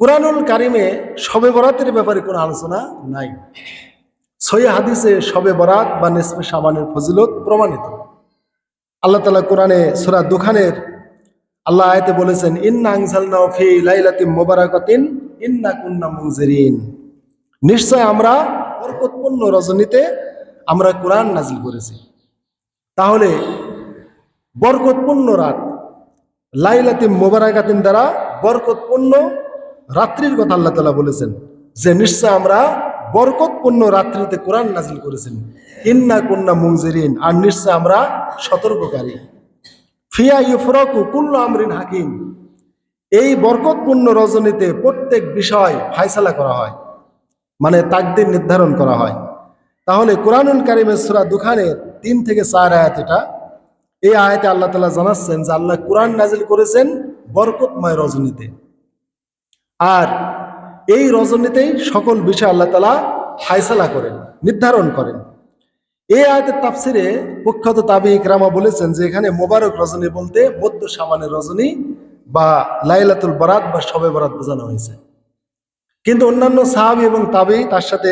কুরআনুল কারিমে শবে বরাতের ব্যাপারে কোনো আলোচনা নাই। সহিহ হাদিসে শবে বরাত বা নিসফে শাবানের ফজিলত প্রমাণিত। আল্লাহ তাআলা কোরআনে সূরা দুখানের আল্লাহ আয়াতে বলেছেন, ইন্না আনজালনাহু ফি লাইলাতিন মুবারাকাতিন ইন্না কুন্না মুনজিরিন। নিশ্চয় আমরা বরকতপূর্ণ রজনীতে আমরা কোরআন নাজিল করেছি। তাহলে বরকতপূর্ণ রাত, লাইলাতিন মুবারাকাতিন দ্বারা বরকতপূর্ণ রাত্রির কথা আল্লাহ তাআলা বলেছেন যে নিশ্চয় আমরা বরকতপূর্ণ রাত্রিতে কোরআন নাজিল করেছেন। ইন্না কুন্না মুনজিরিন, আর নিশ্চয় আমরা সতর্ককারী। ফিয়া ইউফরাকু কুল্লু আমরিন হাকিম, এই বরকতপূর্ণ রজনীতে প্রত্যেক বিষয় ফায়সালা করা হয়, মানে তাকদীর নির্ধারণ করা হয়। তাহলে কুরআনুল কারীমের সূরা দুখানের 3 থেকে 4 আয়াত, এই আয়াতে আল্লাহ তাআলা জানাচ্ছেন যে আল্লাহ কোরআন নাজিল করেছেন বরকতময় রজনীতে, আর এই রজনীতেই সকল বিষয় আল্লাহ তাআলা ফায়সালা করেন, নির্ধারণ করেন। এই আয়াতের তাফসিরে প্রখ্যাত তাবিঈ ইকরামা বলেছেন যে এখানে মোবারক রজনী বলতে মধ্য শাবানের রজনী বা লাইলাতুল বরাত বা শবে বরাত বোঝানো হয়েছে। কিন্তু অন্যান্য সাহাবী এবং তাবিঈ তার সাথে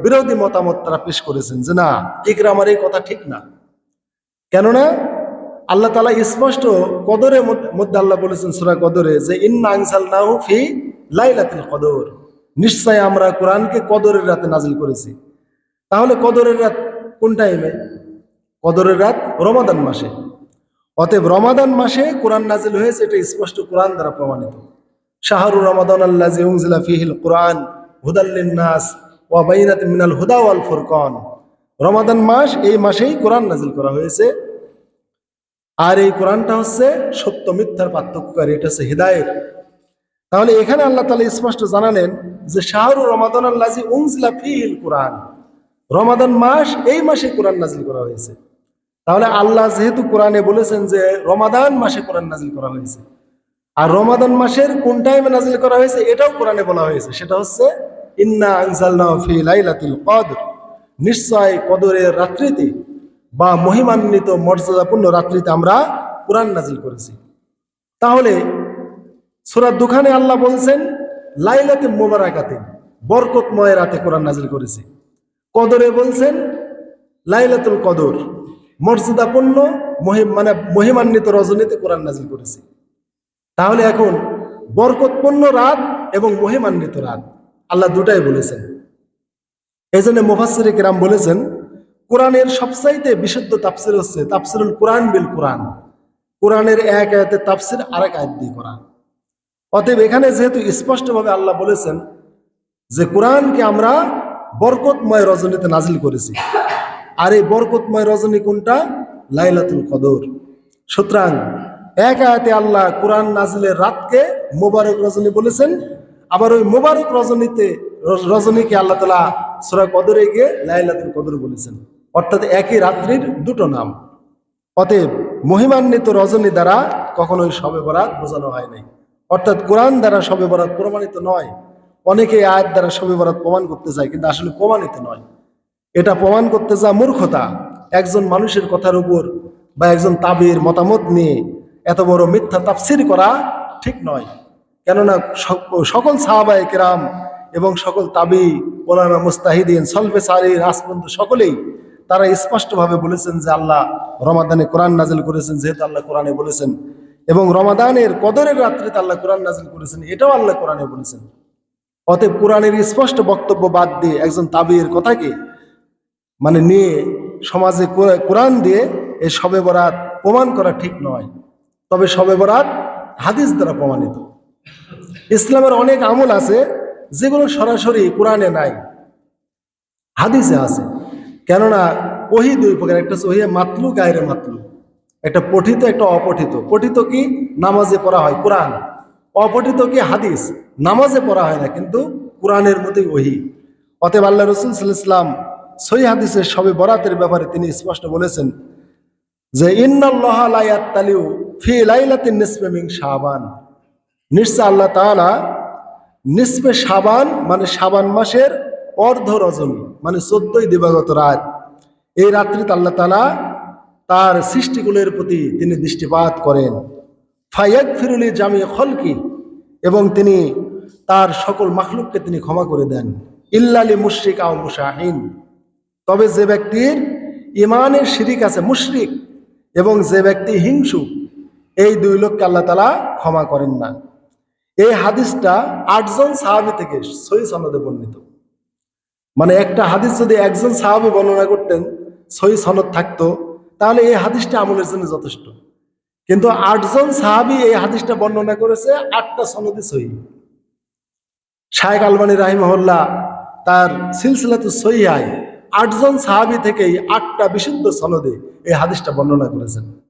বিরোধী মতামত তারা পেশ করেছেন যে না, ইকরামার এই কথা ঠিক না। কেননা আল্লাহ তাআলা স্পষ্ট কদরের মধ্যে আল্লাহ বলেছেন সূরা কদরে যে ইন্না আনজালনাহু ফি লাইলাতিল কদর, নিশ্চয় আমরা কোরআনকে কদরের রাতে নাজিল করেছি। তাহলে কদরের রাত কোন টাইমে? কদরের রাত রমাদান মাসে। অতএব রমাদান মাসে কোরআন নাজিল হয়েছে, এটা স্পষ্ট কোরআন দ্বারা প্রমাণিত। শাহরু রমাদান আল্লাযী উনজিলা ফীহিল কুরআন হুদাল লিন-নাস ওয়া বাইনাতিন মিনাল হুদা ওয়াল ফুরকান। রমাদান মাস, এই মাসেই কোরআন নাজিল করা হয়েছে। আর এই কোরআনটা হচ্ছে সত্য মিথ্যার পার্থক্যকারী, এটা হচ্ছে হিদায়াত। তাহলে এখানে আল্লাহ তাআলা স্পষ্ট জানালেন যে শাহরু রমাদান আল্লাযী উনজিলা ফীহিল কুরআন, রমাদান মাস, এই মাসে কোরআন নাজিল করা হয়েছে। তাহলে আল্লাহ যেহেতু কোরআনে বলেছেন যে রমাদান মাসে কোরআন নাজিল করা হয়েছে, আর রমাদান মাসের কোন টাইমে নাজিল করা হয়েছে এটাও কোরআনে বলা হয়েছে, সেটা হচ্ছে ইন্না আনজালনাহু ফি লাইলাতিল কদর, নিশ্চয় কদরের রাত্রিতে বা মহিমান্বিত মর্যাদাপূর্ণ রাত্রিতে আমরা কোরআন নাজিল করেছি। তাহলে সূরা দুখানে আল্লাহ বলছেন লাইলাতুল মুবারাকাতিন, বরকতময় রাতে কোরআন নাজিল করেছি। কদরে বলছেন লাইলাতুল কদর, মর্যাদাপূর্ণ মহিমান্বিত রজনীতে কোরআন নাজিল করেছি। তাহলে এখন বরকতপূর্ণ রাত এবং মহিমান্বিত রাত আল্লাহ দুটাই বলেছেন। এই জন্য মুফাসসিরে কেরাম বলেছেন কোরআনের সবচাইতে বিশুদ্ধ তাফসির হচ্ছে তাফসিরুল কোরআন বিল কোরআন, কোরআনের এক আয়াতের তাফসির আরেক আয়াত দিয়ে করা। অতএব এখানে যেহেতু স্পষ্টভাবে আল্লাহ বলেছেন যে কোরআনকে আমরা বরকতময় রজনীতে নাজিল করেছি, আর এই বরকতময় রজনী কোনটা? লাইলাতুল কদর। সুতরাং এক আয়াতে আল্লাহ কোরআন নাজিলের রাতকে মোবারক রজনী বলেছেন, আবার ওই মোবারক রজনীকে আল্লাহ তাআলা সূরা কদরে গিয়ে লাইলাতুল কদর বলেছেন, অর্থাৎ একই রাত্রির দুটো নাম। অতএব মহিমান্বিত রজনী দ্বারা কখনোই শবে বরাত বোঝানো হয় নাই, অর্থাৎ কোরআন দ্বারা শবে বরাত প্রমাণিত নয়। অনেকে আয়াত দ্বারা শবে বরাত প্রমাণ করতে চায়, কিন্তু আসলে প্রমাণিত নয়। এটা প্রমাণ করতে যা মূর্খতা। একজন মানুষের কথার উপর বা একজন তাবির মতামত নিয়ে এত বড় মিথ্যা তাফসির করা ঠিক নয়। কেননা সকল সাহাবায়ে কেরাম এবং সকল তাবি, ওলামা, মুস্তাহিদিন, সলফে সালিহিন, রাসবন্ধু সকলেই তারা স্পষ্টভাবে বলেছেন যে আল্লাহ রমাদানে কোরআন নাজিল করেছেন, যেহেতু আল্লাহ কোরআনে বলেছেন, এবং রমাদানের কদরের রাত্রিতে আল্লাহ কোরআন নাজিল করেছেন, এটাও আল্লাহ কোরআনে বলেছেন। অতএব কোরআনের স্পষ্ট বক্তব্য বাদ দিয়ে একজন তাবির কথাকে নিয়ে সমাজে কোরআন দিয়ে এই শবে বরাত প্রমাণ করা ঠিক নয়। তবে শবে বরাত হাদিস দ্বারা প্রমাণিত। ইসলামের অনেক আমল আছে যেগুলো সরাসরি কোরআনে নাই, হাদিসে আছে। কেননা ওহী দুই প্রকার, একটা হচ্ছে ওহী মাতলু, গায়রে মাতলু, একটা পঠিত, একটা অপঠিত। পঠিত কি? নামাজে পড়া হয় কোরআন। অপঠিত কি? হাদিস, নামাজে পড়া হয় না কিন্তু কোরআনের মতোই ওহী। অতএব আল্লাহ রাসূল সাল্লাল্লাহু আলাইহি ওয়াসাল্লাম সহিহ হাদিসে শবে বরাতের ব্যাপারে তিনি স্পষ্ট বলেছেন যে ইন্নাল্লাহা লা ইয়াত্তালিউ ফি লাইলাতিন নিসফি মিন শাবান, নিশ্চয় আল্লাহ তাআলা নিসফে শাবান শাবান মাসের অর্ধ রজনী 14ই দিবাগত রাত, এই রাত্রিতে আল্লাহ তাআলা তার সৃষ্টিগুলোর প্রতি তিনি দৃষ্টিপাত করেন। ফায়াগফিরু লি জামি খলকি, এবং তিনি তার সকল মাখলুককে তিনি ক্ষমা করে দেন। ইল্লালি মুশরিক আও মুশাহিন, তবে যে ব্যক্তির ইমানের শিরিক আছে, মুশরিক, এবং যে ব্যক্তি হিংসুক, এই দুই লোককে আল্লাহ তাআলা ক্ষমা করেন না। এই হাদিসটা 8 জন সাহাবী থেকে সহিহ সনদে বর্ণিত। মানে একটা হাদিস যদি একজন সাহাবী বর্ণনা করতেন, সহিহ সনদ থাকতো, তাহলে এই হাদিসটা আমলের জন্য যথেষ্ট। কিন্তু 8 জন সাহাবী এই হাদিসটা বর্ণনা করেছে, 8টা সনদে সহিহ। শায়েখ আলবানী রাহিমাহুল্লাহ তার সিলসিলাতুস সহিহায় 8 জন সাহাবী থেকেই 8টা বিশুদ্ধ সনদে এই হাদিসটা বর্ণনা করেছেন।